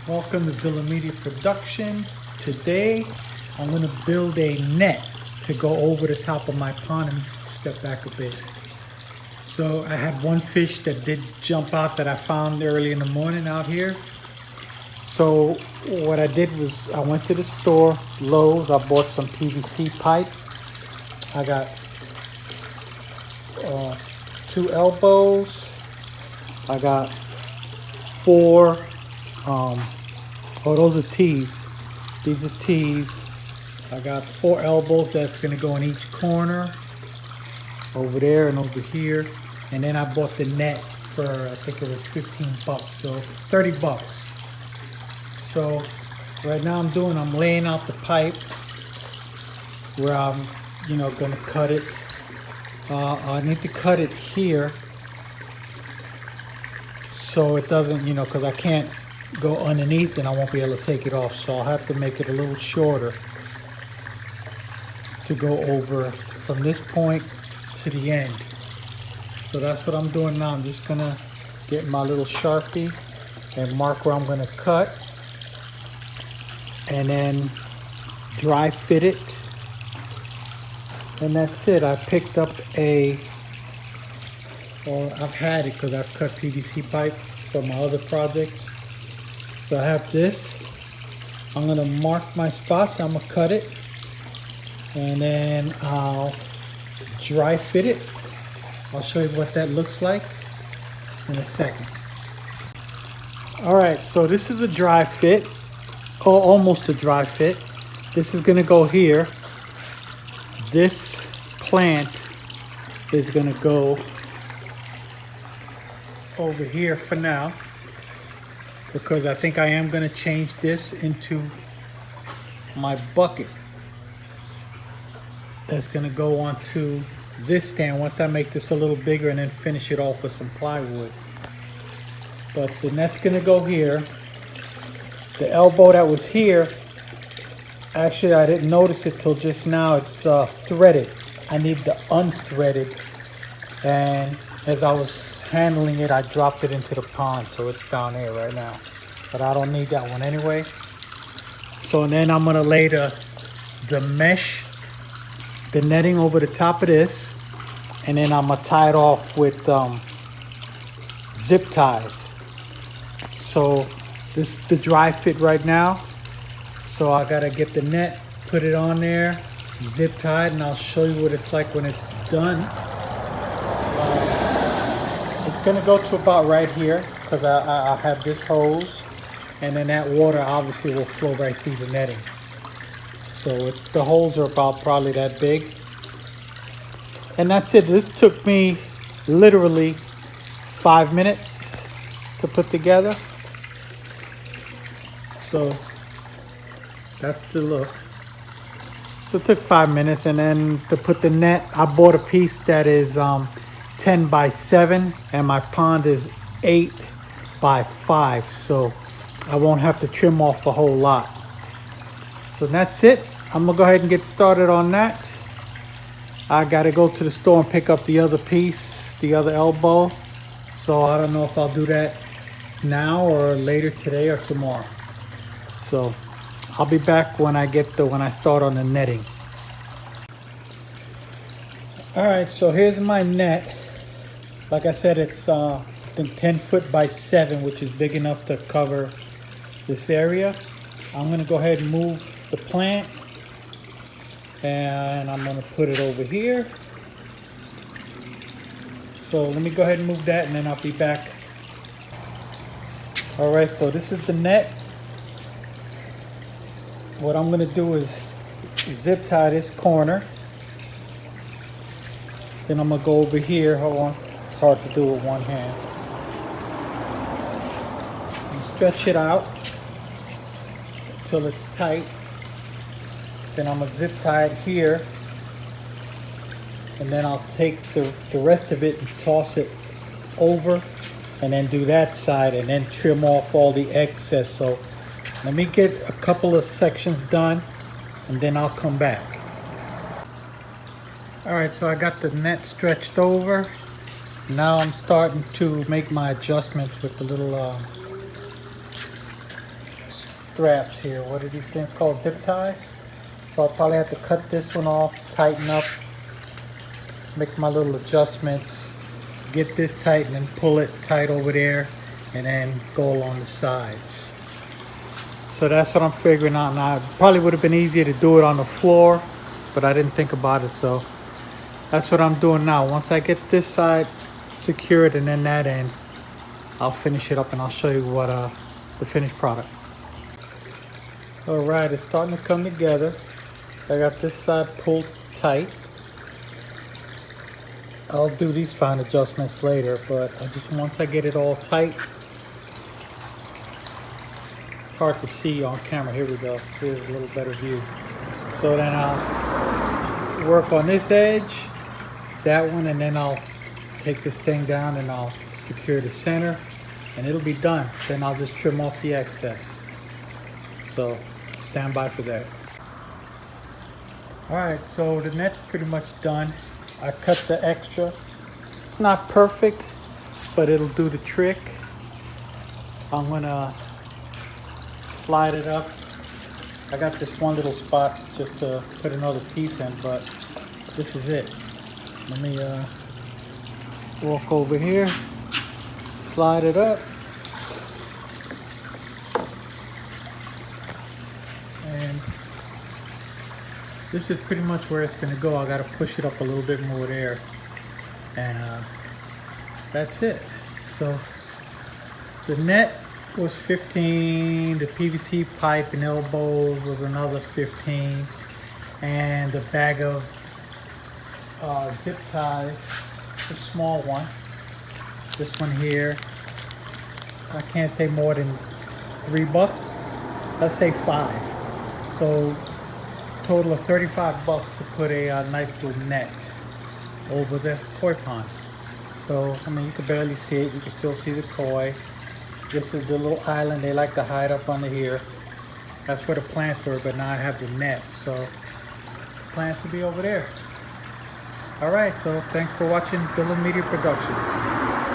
Welcome to Villa Media Productions. Today I'm going to build a net to go over the top of my pond and step back a bit. So I had one fish that did jump out that I found early in the morning out here. So what I did was I went to the store, Lowe's, I bought some PVC pipe. I got 2 elbows. I got 4 those are T's. These are T's. I got 4 elbows that's gonna go in each corner, over there and over here. And then I bought the net for, I think it was 15 bucks, so 30 bucks. So right now I'm laying out the pipe where I'm, gonna cut it. I need to cut it here so it doesn't, because I can't go underneath and I won't be able to take it off. So I'll have to make it a little shorter to go over from this point to the end. So that's what I'm doing now. I'm just gonna get my little Sharpie and mark where I'm gonna cut and then dry fit it. And that's it. I picked up I've had it because I've cut PVC pipe for my other projects. So I have this. I'm gonna mark my spots. I'm gonna cut it, and then I'll dry fit it. I'll show you what that looks like in a second. All right, so this is a dry fit, or almost a dry fit. This is gonna go here. This plant is gonna go over here for now, because I think I am going to change this into my bucket that's going to go onto this stand once I make this a little bigger and then finish it off with some plywood. But the net's going to go here. The elbow that was here, actually I didn't notice it till just now. It's threaded. I need the unthreaded, and as I was handling it, I dropped it into the pond, so it's down there right now, but I don't need that one anyway. So then I'm gonna lay the mesh, the netting over the top of this, and then I'm gonna tie it off with zip ties. So this is the dry fit right now, so I gotta get the net, put it on there, zip tied, and I'll show you what it's like when it's done. It's gonna go to about right here because I have this hose, and then that water obviously will flow right through the netting. So the holes are about probably that big. And that's it. This took me literally 5 minutes to put together. So that's the look. So it took 5 minutes, and then to put the net, I bought a piece that is 10 by 7, and my pond is 8 by 5, so I won't have to trim off a whole lot. So that's it. I'm gonna go ahead and get started on that. I gotta go to the store and pick up the other piece, the other elbow. So I don't know if I'll do that now or later today or tomorrow. So I'll be back when I start on the netting. All right, so here's my net. Like I said, it's I think 10 foot by 7, which is big enough to cover this area. I'm gonna go ahead and move the plant, and I'm gonna put it over here. So let me go ahead and move that, and then I'll be back. All right, so this is the net. What I'm gonna do is zip tie this corner. Then I'm gonna go over here. Hold on. It's hard to do with one hand. And stretch it out until it's tight. Then I'm gonna zip tie it here, and then I'll take the rest of it and toss it over, and then do that side, and then trim off all the excess. So let me get a couple of sections done, and then I'll come back. All right, so I got the net stretched over. Now I'm starting to make my adjustments with the little straps here. What are these things called? Zip ties. So I'll probably have to cut this one off, tighten up, make my little adjustments, get this tight and then pull it tight over there and then go along the sides. So that's what I'm figuring out now. It probably would have been easier to do it on the floor, but I didn't think about it. So that's what I'm doing now. Once I get this side secured and then that end, I'll finish it up and I'll show you what the finished product. All right, it's starting to come together. I got this side pulled tight. I'll do these fine adjustments later, but once I get it all tight, it's hard to see on camera. Here we go. Here's a little better view. So then I'll work on this edge, that one, and then I'll take this thing down and I'll secure the center and it'll be done. Then I'll just trim off the excess. So stand by for that. All right, so the net's pretty much done. I cut the extra. It's not perfect, but it'll do the trick. I'm gonna slide it up. I got this one little spot just to put another piece in, but this is it. Let me walk over here, slide it up, and this is pretty much where it's gonna go. I gotta push it up a little bit more there, and that's it. So the net was 15, the PVC pipe and elbows was another 15, and the bag of zip ties, a small one. This one here, I can't say more than $3. Let's say 5. So total of $35 to put a nice little net over the koi pond. So I mean, you can barely see it. You can still see the koi. This is the little island they like to hide up under here. That's where the plants were, but now I have the net, so the plants will be over there. All right, so thanks for watching Dylan Media Productions.